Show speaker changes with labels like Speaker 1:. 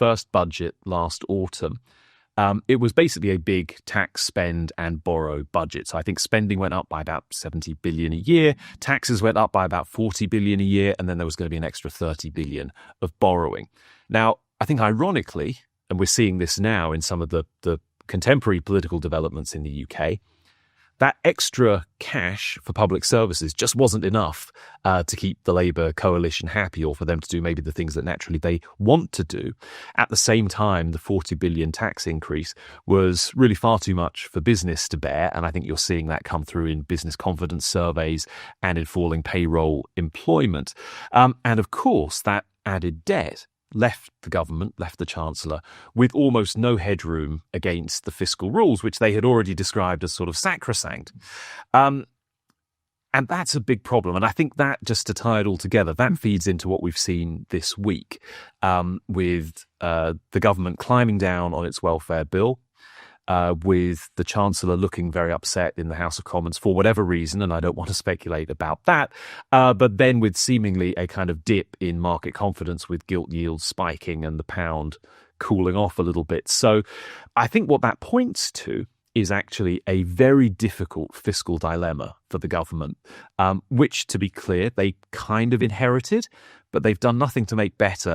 Speaker 1: first budget last autumn, it was basically a big tax, spend and borrow budget. So I think spending went up by about 70 billion a year, taxes went up by about 40 billion a year, and then there was going to be an extra 30 billion of borrowing. Now, I think ironically, and we're seeing this now in some of the contemporary political developments in the UK, that extra cash for public services just wasn't enough to keep the Labour coalition happy, or for them to do maybe the things that naturally they want to do. At the same time, the 40 billion tax increase was really far too much for business to bear. And I think you're seeing that come through in business confidence surveys and in falling payroll employment. And of course, that added debt left the government, left the Chancellor, with almost no headroom against the fiscal rules, which they had already described as sort of sacrosanct. And that's a big problem. And I think that, just to tie it all together, that feeds into what we've seen this week with the government climbing down on its welfare bill, with the Chancellor looking very upset in the House of Commons for whatever reason, and I don't want to speculate about that, but then with seemingly a kind of dip in market confidence, with gilt yields spiking and the pound cooling off a little bit. So I think what that points to is actually a very difficult fiscal dilemma for the government, which, to be clear, they kind of inherited, but they've done nothing to make better